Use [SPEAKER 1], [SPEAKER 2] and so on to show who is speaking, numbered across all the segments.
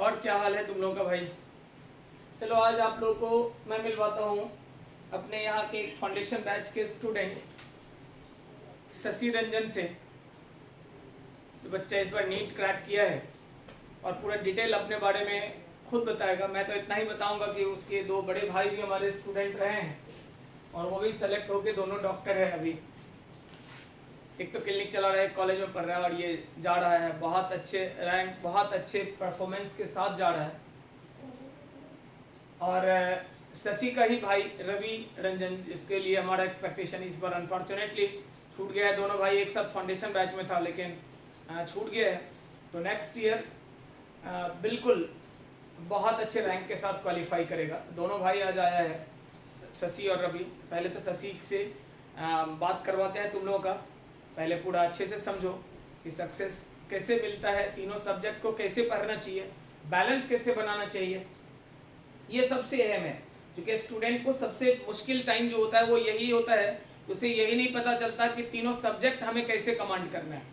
[SPEAKER 1] और क्या हाल है तुम लोगों का भाई। चलो आज आप लोगों को मैं मिलवाता हूँ अपने यहाँ के फाउंडेशन बैच के स्टूडेंट शशि रंजन से। तो बच्चा इस बार नीट क्रैक किया है और पूरा डिटेल अपने बारे में खुद बताएगा। मैं तो इतना ही बताऊंगा कि उसके दो बड़े भाई भी हमारे स्टूडेंट रहे हैं और वो भी सेलेक्ट होके दोनों डॉक्टर है। अभी एक तो क्लिनिक चला रहा है, कॉलेज में पढ़ रहा है और ये जा रहा है बहुत अच्छे रैंक, बहुत अच्छे परफॉर्मेंस के साथ जा रहा है। और शशि का ही भाई रवि रंजन, जिसके लिए हमारा एक्सपेक्टेशन इस बार अनफॉर्चुनेटली छूट गया है। दोनों भाई एक साथ फाउंडेशन बैच में था लेकिन छूट गया है। तो नेक्स्ट ईयर बिल्कुल बहुत अच्छे रैंक के साथ क्वालिफाई करेगा। दोनों भाई आज आया है, शशि और रवि। पहले तो शशि से बात करवाते हैं तुम लोगों का। पहले पूरा अच्छे से समझो कि सक्सेस कैसे मिलता है, तीनों सब्जेक्ट को कैसे पढ़ना चाहिए, बैलेंस कैसे बनाना चाहिए, ये सबसे अहम है। क्योंकि स्टूडेंट को सबसे मुश्किल टाइम जो होता है वो यही होता है, उसे यही नहीं पता चलता कि तीनों सब्जेक्ट हमें कैसे कमांड करना है,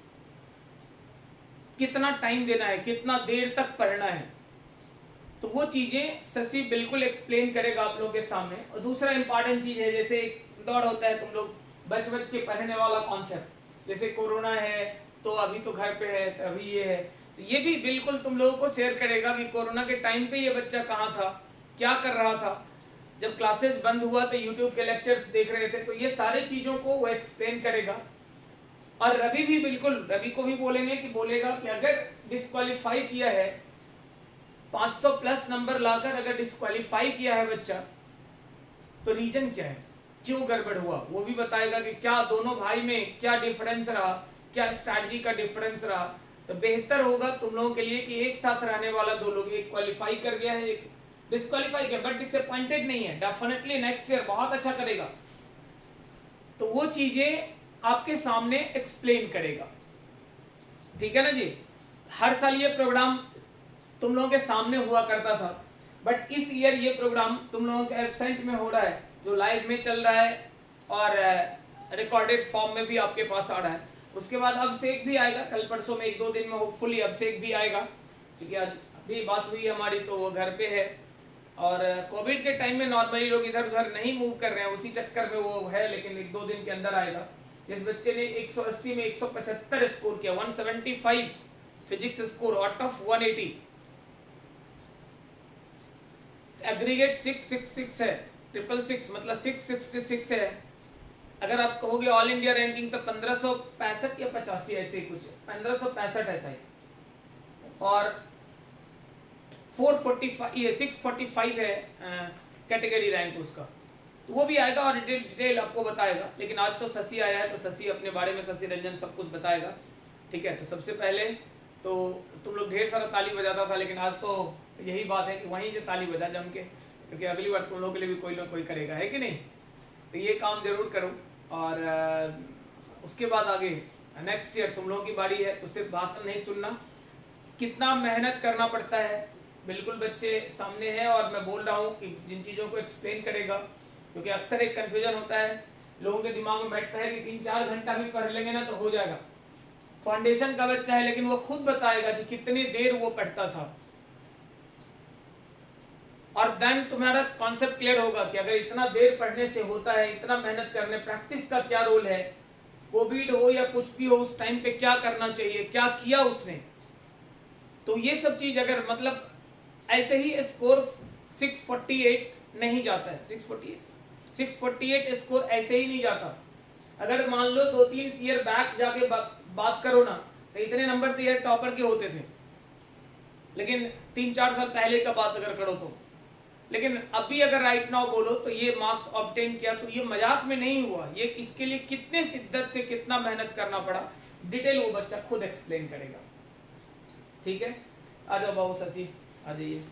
[SPEAKER 1] कितना टाइम देना है, कितना देर तक पढ़ना है। तो वो चीज़ें शशि बिल्कुल एक्सप्लेन करेगा आप लोगों के सामने। और दूसरा इंपॉर्टेंट चीज़ है, जैसे एक दौर होता है, तुम लोग बच बच के पढ़ने वाला कॉन्सेप्ट, जैसे कोरोना है तो अभी तो घर पे है, तो अभी ये है, तो ये भी बिल्कुल तुम लोगों को शेयर करेगा कि कोरोना के टाइम पे ये बच्चा कहाँ था, क्या कर रहा था, जब क्लासेस बंद हुआ तो यूट्यूब के लेक्चर्स देख रहे थे। तो ये सारे चीज़ों को वो एक्सप्लेन करेगा। और रवि भी बिल्कुल, रवि को भी बोलेंगे कि बोलेगा कि अगर डिस्क्वालीफाई किया है, 500 प्लस नंबर लाकर अगर डिस्क्वालीफाई किया है बच्चा, तो रीजन क्या है, क्यों गड़बड़ हुआ, वो भी बताएगा कि क्या दोनों भाई में क्या डिफरेंस रहा, क्या स्ट्रैटेजी का डिफरेंस रहा। तो बेहतर होगा तुम लोगों के लिए कि एक साथ रहने वाला दो लोग, एक क्वालिफाई कर गया है, एक डिस्क्वालीफाई किया बट डिसअपॉइंटेड नहीं है, डेफिनेटली नेक्स्ट ईयर बहुत अच्छा करेगा। तो वो चीजें आपके सामने एक्सप्लेन करेगा, ठीक है ना जी। हर साल ये प्रोग्राम तुम लोगों के सामने हुआ करता था, बट इस ईयर ये प्रोग्राम तुम लोगों के एब्सेंट में हो रहा है, जो लाइव में चल रहा है और रिकॉर्डेड फॉर्म में भी आपके पास आ रहा है। उसके बाद अभिषेक भी आएगा कल परसों में, एक दो दिन में होपफुली अभिषेक भी आएगा, क्योंकि आज अभी बात हुई हमारी तो वो घर पे है। और कोविड के टाइम में नॉर्मली लोग इधर उधर नहीं मूव कर रहे हैं, उसी चक्कर में वो है, लेकिन एक दो दिन के अंदर आएगा। इस बच्चे ने 180 में 175 स्कोर किया, 175 physics score out of 180। Aggregate 666 है, 666 मतलब 666 है। अगर आप कहोगे ऑल इंडिया रैंकिंग तो 1565 या 85 ऐसे ही कुछ है, 1565 ऐसा ही। और 445 ये 645 है कैटेगरी रैंक उसका। तो वो भी आएगा और डिटेल आपको बताएगा। लेकिन आज तो शशि आया है, तो शशि अपने बारे में, शशि रंजन सब कुछ बताएगा, ठीक है। तो सबसे पहले तो तुम लोग ढेर सारा ताली बजाता था, लेकिन आज तो यही बात है कि वहीं से ताली बजा जम के, क्योंकि अगली बार तुम लोगों के लिए भी कोई ना कोई करेगा, है कि नहीं। तो ये काम जरूर करो। और उसके बाद आगे नेक्स्ट ईयर तुम लोगों की बारी है, तो सिर्फ भाषण नहीं सुनना, कितना मेहनत करना पड़ता है बिल्कुल बच्चे सामने हैं। और मैं बोल रहा हूँ कि जिन चीज़ों को एक्सप्लेन करेगा, क्योंकि अक्सर एक कन्फ्यूजन होता है लोगों के दिमाग में बैठता है कि 3-4 घंटा भी पढ़ लेंगे ना तो हो जाएगा। फाउंडेशन का बच्चा है, लेकिन वो खुद बताएगा कि कितनी देर वो पढ़ता था, और देन तुम्हारा कॉन्सेप्ट क्लियर होगा कि अगर इतना देर पढ़ने से होता है, इतना मेहनत करने, प्रैक्टिस का क्या रोल है, कोविड हो या कुछ भी हो उस टाइम पे क्या करना चाहिए, क्या किया उसने। तो ये सब चीज अगर मतलब ऐसे ही स्कोर 648 नहीं जाता है, 648 स्कोर ऐसे ही नहीं जाता। अगर मान लो 2-3 ईयर बैक जाके बात करो ना, तो इतने नंबर तो यार टॉपर के होते थे, लेकिन 3-4 साल पहले का बात अगर करो तो। लेकिन अभी अगर राइट नाउ बोलो तो ये मार्क्स ऑब्टेन किया तो ये मजाक में नहीं हुआ, ये इसके लिए कितने शिद्दत से कितना मेहनत करना पड़ा, डिटेल वो बच्चा खुद एक्सप्लेन करेगा, ठीक है। आ जाओ बाबू शशि, आ जाइए।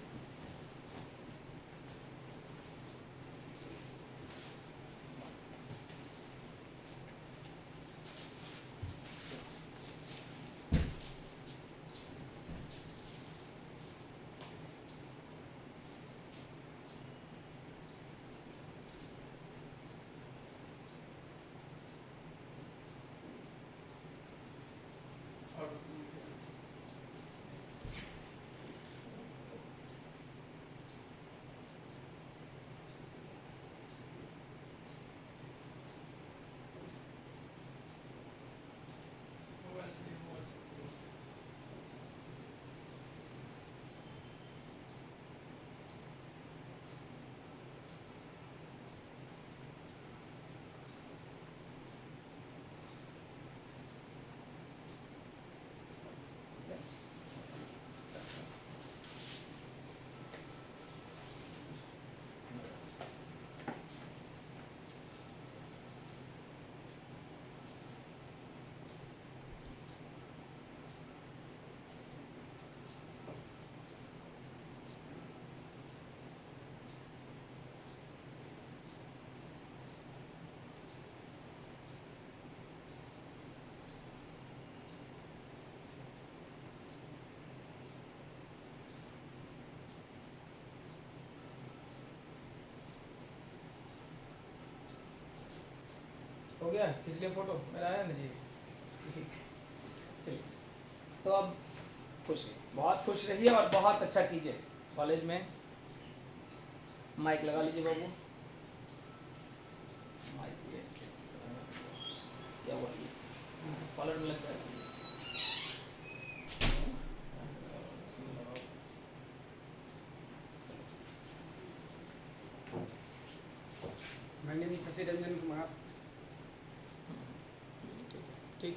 [SPEAKER 1] हो गया, खींच लिया फोटो, मेरा आया ना जी। ठीक है, चलिए। तो अब खुश, बहुत खुश रहिए और बहुत अच्छा कीजिए कॉलेज में। माइक लगा लीजिए बाबू, माइक ये क्या हुआ, कॉलर में लग जाएगा।
[SPEAKER 2] My name is Sasi Ranjan Kumar.
[SPEAKER 1] ठीक,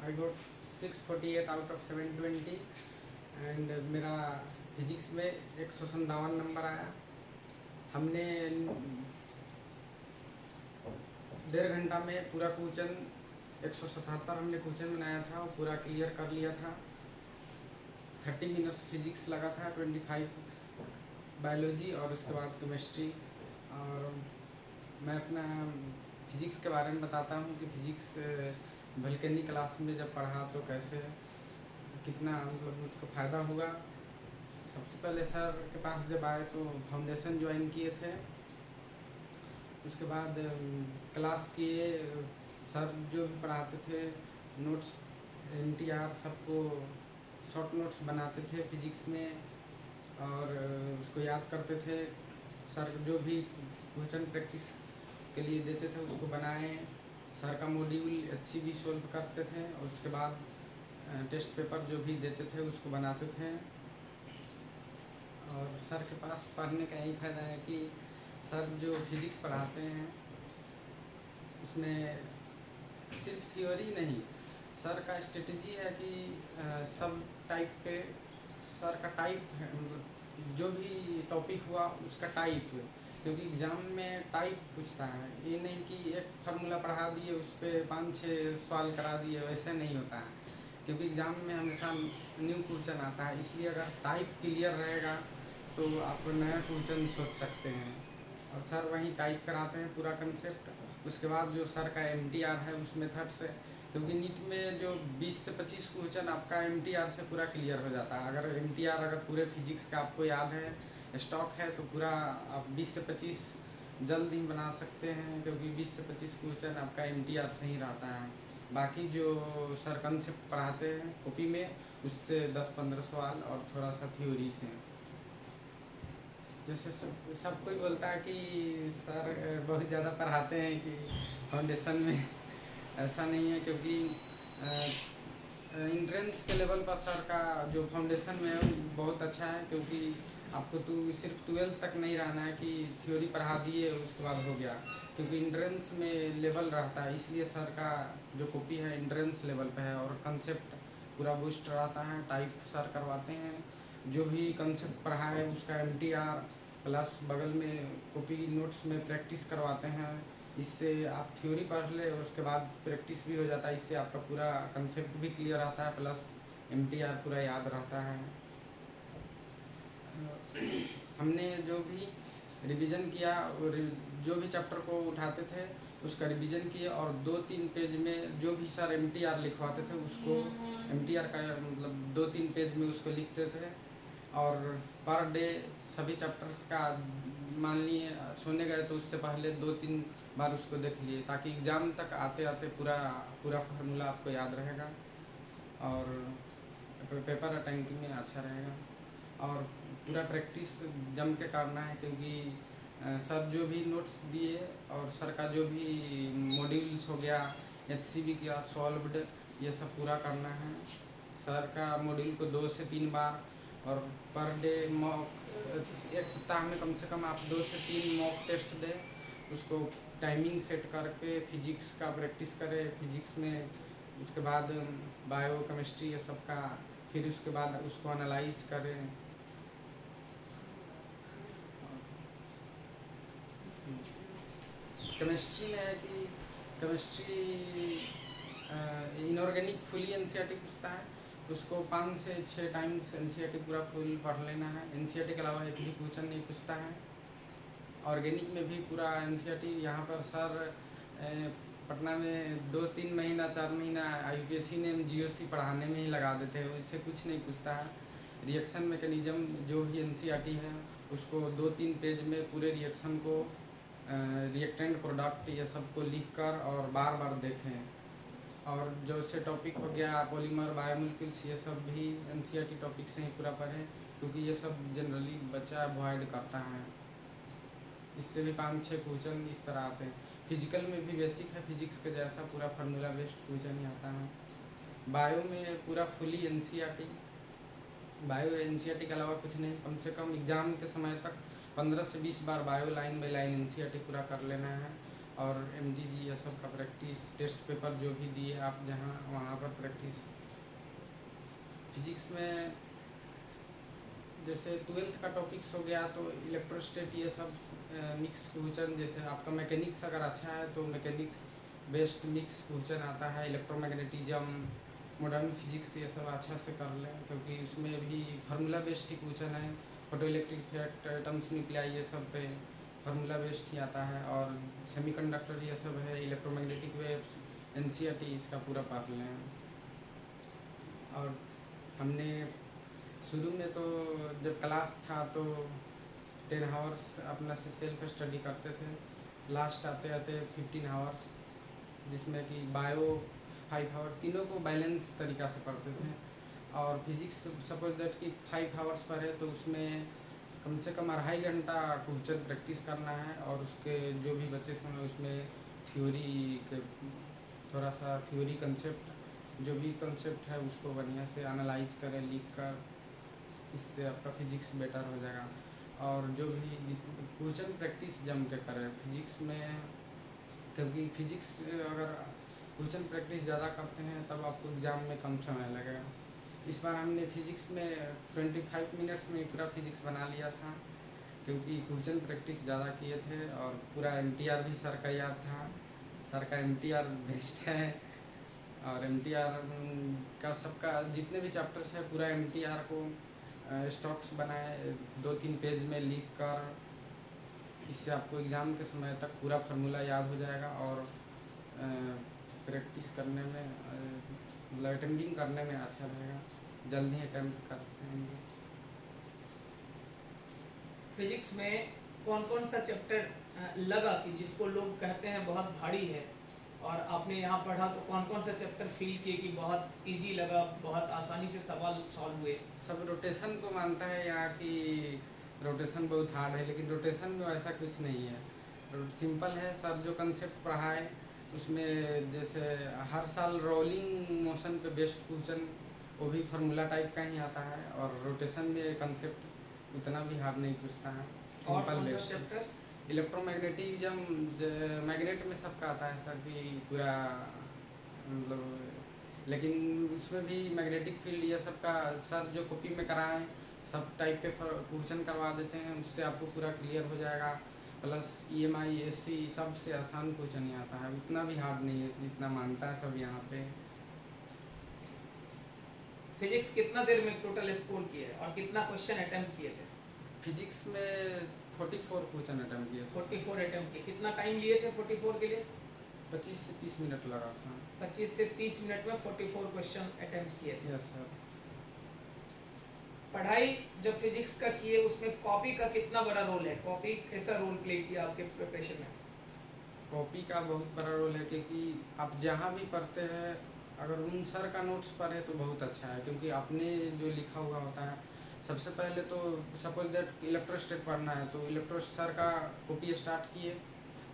[SPEAKER 2] I got 648 out of 720 and मेरा फिजिक्स में 157 नंबर आया। हमने 1.5 घंटा में पूरा क्वेश्चन 177 हमने क्वेश्चन बनाया था और पूरा क्लियर कर लिया था। 30 मिनट्स फिजिक्स लगा था, 25 बायोलॉजी और उसके बाद केमिस्ट्री। और मैं अपना फिजिक्स के बारे में बताता हूँ कि फिजिक्स वल्केनी क्लास में जब पढ़ा तो कैसे कितना मतलब मुझको फ़ायदा हुआ। सबसे पहले सर के पास जब आए तो फाउंडेशन ज्वाइन किए थे, उसके बाद क्लास किए। सर जो भी पढ़ाते थे नोट्स NTR सबको शॉर्ट नोट्स बनाते थे फिजिक्स में और उसको याद करते थे। सर जो भी क्वेश्चन प्रैक्टिस के लिए देते थे उसको बनाए। सर का मॉड्यूल HCV सॉल्व करते थे और उसके बाद टेस्ट पेपर जो भी देते थे उसको बनाते थे। और सर के पास पढ़ने का यही फ़ायदा है कि सर जो फिज़िक्स पढ़ाते हैं उसमें सिर्फ थ्योरी नहीं, सर का स्ट्रेटजी है कि सब टाइप पे सर का टाइप है, मतलब जो भी टॉपिक हुआ उसका टाइप, क्योंकि एग्ज़ाम में टाइप पूछता है। ये नहीं कि एक फार्मूला पढ़ा दिए उस पर 5-6 सवाल करा दिए, वैसे नहीं होता है। क्योंकि एग्ज़ाम में हमेशा न्यू क्वेश्चन आता है, इसलिए अगर टाइप क्लियर रहेगा तो आप नया क्वेश्चन सोच सकते हैं। और सर वहीं टाइप कराते हैं पूरा कंसेप्ट। उसके बाद जो सर का MTR है उस मेथड से, क्योंकि नीट में जो 20 से 25 क्वेश्चन आपका MTR से पूरा क्लियर हो जाता है। अगर MTR अगर पूरे फिजिक्स का आपको याद है, स्टॉक है, तो पूरा आप 20 से 25 जल्द ही बना सकते हैं, क्योंकि 20 से 25 क्वेश्चन आपका MTR से ही रहता है। बाकी जो सर कंसेप्ट पढ़ाते हैं कॉपी में उससे 10-15 सवाल और थोड़ा सा थ्योरी से। जैसे सब कोई बोलता है कि सर बहुत ज़्यादा पढ़ाते हैं कि फाउंडेशन में, ऐसा नहीं है। क्योंकि एंट्रेंस के लेवल पर सर का जो फाउंडेशन में है वो बहुत अच्छा है, क्योंकि आपको तो सिर्फ 12th तक नहीं रहना है कि थ्योरी पढ़ा दिए उसके बाद हो गया, क्योंकि एंट्रेंस में लेवल रहता है। इसलिए सर का जो कॉपी है एंट्रेंस लेवल पे है और कंसेप्ट पूरा बूस्ट रहता है। टाइप सर करवाते हैं, जो भी कंसेप्ट पढ़ा है उसका MTR प्लस बगल में कॉपी नोट्स में प्रैक्टिस करवाते हैं। इससे आप थ्योरी पढ़ ले उसके बाद प्रैक्टिस भी हो जाता है, इससे आपका पूरा कंसेप्ट भी क्लियर आता है प्लस MTR पूरा याद रहता है। हमने जो भी रिवीजन किया और जो भी चैप्टर को उठाते थे उसका रिवीजन किए और 2-3 पेज में जो भी सर MTR लिखवाते थे उसको MTR का मतलब 2-3 पेज में उसको लिखते थे। और पर डे सभी चैप्टर्स का मान लिए सोने गए तो उससे पहले 2-3 बार उसको देख लिए, ताकि एग्ज़ाम तक आते आते पूरा फार्मूला आपको याद रहेगा और पेपर अटेंडिंग में अच्छा रहेगा। और पूरा प्रैक्टिस जम के करना है, क्योंकि सर जो भी नोट्स दिए और सर का जो भी मॉड्यूल्स हो गया HCV का सॉल्व्ड, ये सब पूरा करना है। सर का मॉड्यूल को 2 से 3 बार और पर डे एक सप्ताह में कम से कम आप 2 से 3 मॉक टेस्ट दें। उसको टाइमिंग सेट करके फिजिक्स का प्रैक्टिस करें, फिजिक्स में उसके बाद बायो केमिस्ट्री ये सब का, फिर उसके बाद उसको एनालाइज करें। केमिस्ट्री में है कि केमिस्ट्री इनऑर्गेनिक फुली NCERT पूछता है, उसको 5 से 6 टाइम्स NCERT पूरा फुल पढ़ लेना है। NCERT के अलावा एक भी क्वेश्चन नहीं पूछता है। ऑर्गेनिक में भी पूरा NCERT। यहाँ पर सर पटना में 2-3 महीना 4 महीना UPSC ने GOC पढ़ाने में ही लगा देते हैं, इससे कुछ नहीं पूछता है। रिएक्शन मैकेनिज्म जो भी NCERT है उसको 2-3 पेज में पूरे रिएक्शन को रिएक्टेंट प्रोडक्ट ये सब को लिख कर और बार बार देखें। और जो से टॉपिक हो गया पॉलीमर बायोमोलिक्यूल्स, ये सब भी एनसीईआरटी टॉपिक से ही पूरा पढ़ें, क्योंकि ये सब जनरली बच्चा अवॉइड करता है। इससे भी 5-6 क्वेश्चन इस तरह आते हैं। फिजिकल में भी बेसिक है, फिजिक्स के जैसा पूरा फार्मूला बेस्ड क्वेश्चन ही आता है। बायो में पूरा फुली एनसीईआरटी, बायो एनसीईआरटी के अलावा कुछ नहीं। कम से कम एग्ज़ाम के समय तक 15 से 20 बार bio line by line NCERT पूरा कर लेना है। और एमजीजी ये सब का प्रैक्टिस, टेस्ट पेपर जो भी दिए आप जहाँ वहाँ पर प्रैक्टिस। फिजिक्स में जैसे 12th का टॉपिक्स हो गया तो इलेक्ट्रोस्टेट ये सब मिक्स क्वेश्चन, जैसे आपका मैकेनिक्स अगर अच्छा है तो मैकेनिक्स बेस्ड मिक्स क्वेश्चन आता है। इलेक्ट्रोमैग्नेटिज्म, मॉडर्न फिजिक्स ये सब अच्छा से कर लें, क्योंकि उसमें भी फार्मूला बेस्ड ही क्वेश्चन है। Photo electric effect, atoms nuclei ये सब पे फार्मूला बेस्ड ही आता है। और सेमीकंडक्टर ये सब है, इलेक्ट्रोमैग्नेटिक वेव्स, एनसीईआरटी इसका पूरा पढ़ लें। और हमने शुरू में तो जब क्लास था तो 10 आवर्स अपना से सेल्फ स्टडी करते थे। लास्ट आते आते 15 आवर्स, जिसमें कि बायो 5 आवर, तीनों को बैलेंस तरीक़ा से पढ़ते थे। और फिजिक्स सपोज दैट कि 5 आवर्स पर है तो उसमें कम से कम 2.5 घंटा क्वेश्चन प्रैक्टिस करना है। और उसके जो भी बचे समय उसमें थ्योरी के थोड़ा सा थ्योरी कंसेप्ट, जो भी कंसेप्ट है उसको बढ़िया से एनालाइज करें लिख कर, इससे आपका फिजिक्स बेटर हो जाएगा। और जो भी क्वेश्चन प्रैक्टिस जम के करें फिजिक्स में, क्योंकि फिजिक्स अगर क्वेश्चन प्रैक्टिस ज़्यादा करते हैं तब आपको एग्ज़ाम में कम समय लगेगा। इस बार हमने फिजिक्स में 25 मिनट्स में पूरा फिजिक्स बना लिया था, क्योंकि क्वेश्चन प्रैक्टिस ज़्यादा किए थे। और पूरा एमटीआर भी सर का याद था, सर का एमटीआर बेस्ट है। और एमटीआर का सबका जितने भी चैप्टर्स है पूरा एमटीआर को स्टॉक्स बनाए 2-3 पेज में लिख कर, इससे आपको एग्ज़ाम के समय तक पूरा फार्मूला याद हो जाएगा। और प्रैक्टिस करने में मतलब अटेम्प्टिंग करने में अच्छा रहेगा, जल्दी अटेम्प्ट कर पाएंगे।
[SPEAKER 1] फिजिक्स में कौन कौन सा चैप्टर लगा कि जिसको लोग कहते हैं बहुत भारी है, और आपने यहाँ पढ़ा तो कौन कौन सा चैप्टर फील किए कि बहुत इजी लगा, बहुत आसानी से सवाल सॉल्व हुए?
[SPEAKER 2] सब रोटेशन को मानता है यहाँ कि रोटेशन बहुत हार्ड है, लेकिन रोटेशन में ऐसा कुछ नहीं है, सिंपल है। सर जो कंसेप्ट पढ़ाए उसमें जैसे हर साल रोलिंग मोशन पे बेस्ड क्वेश्चन, वो भी फार्मूला टाइप का ही आता है। और रोटेशन में कंसेप्ट उतना भी हार्ड नहीं पूछता है, simple based.
[SPEAKER 1] Chapter
[SPEAKER 2] electromagnetism, magnet में सबका आता है सर कि पूरा मतलब, लेकिन उसमें भी मैग्नेटिक फील्ड ये सब का सर जो कॉपी में कराएं सब टाइप पे क्वेश्चन करवा देते हैं, उससे आपको पूरा क्लियर हो जाएगा। प्लस EMI SC सबसे आसान क्वेश्चन ही आता है, उतना भी हार्ड नहीं है जितना मानता है सब यहाँ पे।
[SPEAKER 1] फिजिक्स कितना देर में टोटल स्कोर किए और कितना क्वेश्चन अटेम्प्ट किए थे?
[SPEAKER 2] फिजिक्स में 44 क्वेश्चन अटेम्प्ट किए।
[SPEAKER 1] 44 अटेम्प्ट किए। कितना टाइम लिए थे 44 के लिए?
[SPEAKER 2] 25 से 30 मिनट लगा था।
[SPEAKER 1] 25 से 30 मिनट में 44 क्वेश्चन अटेम्प्ट किए थे।
[SPEAKER 2] Yes sir.
[SPEAKER 1] पढ़ाई जब फिजिक्स का किए उसमें कॉपी का कितना बड़ा रोल है? कॉपी कैसा रोल प्ले किया आपके प्रिपरेशन में?
[SPEAKER 2] कॉपी का बहुत बड़ा रोल है, क्योंकि आप जहाँ भी पढ़ते हैं अगर उन सर का नोट्स पढ़े तो बहुत अच्छा है, क्योंकि आपने जो लिखा हुआ होता है। सबसे पहले तो सपोज दैट इलेक्ट्रोस्टेट पढ़ना है तो इलेक्ट्रो सर का कॉपी स्टार्ट किए,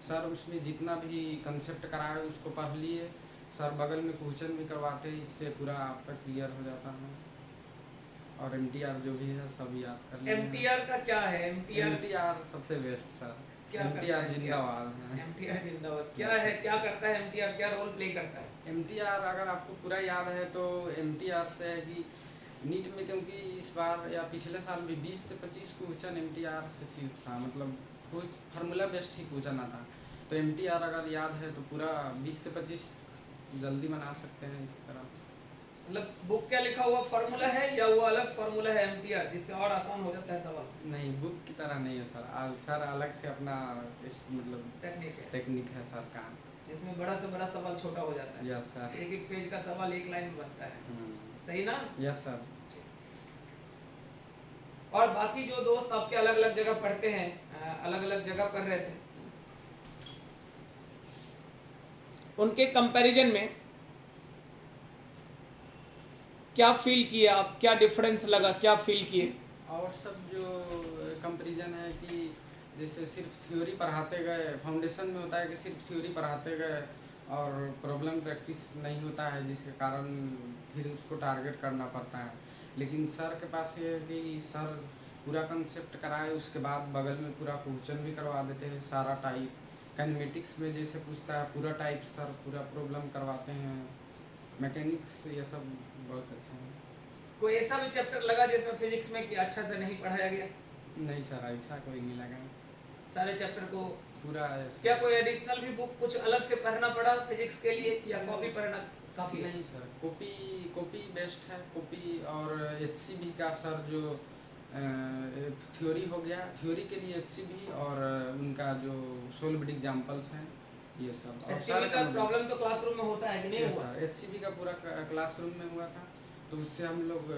[SPEAKER 2] सर उसमें जितना भी कंसेप्ट कराए उसको पढ़ लिए, सर बगल में क्वेश्चन भी करवाते हैं, इससे पूरा आपका क्लियर हो जाता है। और MTR जो भी है सब याद कर लिए।
[SPEAKER 1] MTR का क्या है?
[SPEAKER 2] MTR सबसे बेस्ट सर,
[SPEAKER 1] क्या
[SPEAKER 2] MTR जिंदाबाद है।
[SPEAKER 1] MTR जिंदाबाद क्या है, क्या करता है MTR, क्या रोल प्ले करता है?
[SPEAKER 2] MTR अगर आपको पूरा याद है तो MTR से है कि नीट में, क्योंकि इस बार या पिछले साल भी 20 से 25 क्वेश्चन MTR से सीख था, मतलब कुछ फार्मूला बेस्ड ही क्वेश्चन आता। तो MTR अगर याद है तो पूरा 20 से 25 जल्दी बना सकते हैं इस तरह।
[SPEAKER 1] मतलब बुक क्या लिखा हुआ फार्मूला है या वो अलग फार्मूला है MTR जिससे और आसान हो जाता है सवाल?
[SPEAKER 2] नहीं, बुक की तरह नहीं है सर, सर अलग से अपना मतलब टेक्निक है सर का,
[SPEAKER 1] जिसमें बड़ा से बड़ा सवाल छोटा हो जाता है।
[SPEAKER 2] Yes sir.
[SPEAKER 1] एक पेज का सवाल एक लाइन में बनता है। सही ना?
[SPEAKER 2] Yes sir.
[SPEAKER 1] और बाकी जो दोस्त आपके अलग अलग जगह पढ़ते हैं, अलग अलग जगह पढ़ रहे थे, उनके कंपैरिजन में क्या फील किए आप, क्या डिफरेंस लगा, क्या फील किए?
[SPEAKER 2] और सब जो कंपैरिजन है कि जैसे सिर्फ थ्योरी पढ़ाते गए, फाउंडेशन में होता है कि सिर्फ थ्योरी पढ़ाते गए और प्रॉब्लम प्रैक्टिस नहीं होता है, जिसके कारण फिर उसको टारगेट करना पड़ता है। लेकिन सर के पास ये है कि सर पूरा कंसेप्ट कराए, उसके बाद बगल में पूरा क्वेश्चन भी करवा देते हैं, सारा टाइप काइनेमेटिक्स में जैसे पूछता है पूरा टाइप सर पूरा प्रॉब्लम करवाते हैं। मैकेनिक्स ये सब बहुत अच्छा है।
[SPEAKER 1] कोई ऐसा भी चैप्टर लगा जिसमें फिजिक्स में कि अच्छा से नहीं पढ़ाया गया?
[SPEAKER 2] नहीं सर, ऐसा कोई नहीं लगा,
[SPEAKER 1] सारे चैप्टर को
[SPEAKER 2] पूरा
[SPEAKER 1] क्या कोई एडिशनल भी बुक कुछ अलग से पढ़ना पड़ा फिजिक्स के लिए, या कॉपी पढ़ना काफी है?
[SPEAKER 2] नहीं सर, कॉपी बेस्ट है। कॉपी और HCB का सर जो थ्योरी हो गया, थ्योरी के लिए HCB और उनका जो सोल्व्ड एग्जांपल्स हैं ये सब। और
[SPEAKER 1] HCB का प्रॉब्लम तो क्लासरूम में होता है कि नहीं हुआ?
[SPEAKER 2] सर HCB का पूरा क्लासरूम में हुआ था, तो उससे हम लोग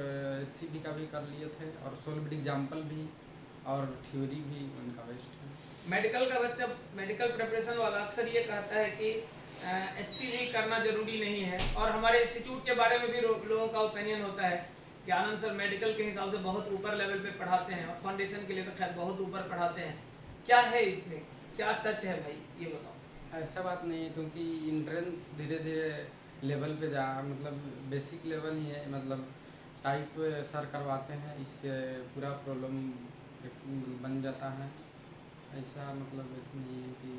[SPEAKER 2] HCB का भी कर लिए थे और सोल्व्ड एग्जांपल भी और थ्योरी भी उनका बेस्ट है।
[SPEAKER 1] मेडिकल का बच्चा, मेडिकल प्रिपरेशन वाला अक्सर ये कहता है कि HCB करना जरूरी नहीं है, और हमारे इंस्टीट्यूट के बारे में भी लोगों का ओपिनियन होता है कि आनंद सर मेडिकल के हिसाब से बहुत ऊपर लेवल पे पढ़ाते हैं, और फाउंडेशन के लिए तो खैर बहुत ऊपर पढ़ाते हैं। क्या है इसमें, क्या सच है भाई, ये बताओ।
[SPEAKER 2] ऐसा बात नहीं है, क्योंकि इंट्रेंस धीरे धीरे लेवल पे जा, मतलब बेसिक लेवल ही है, मतलब टाइप सर करवाते हैं, इससे पूरा प्रॉब्लम बन जाता है। ऐसा मतलब नहीं है कि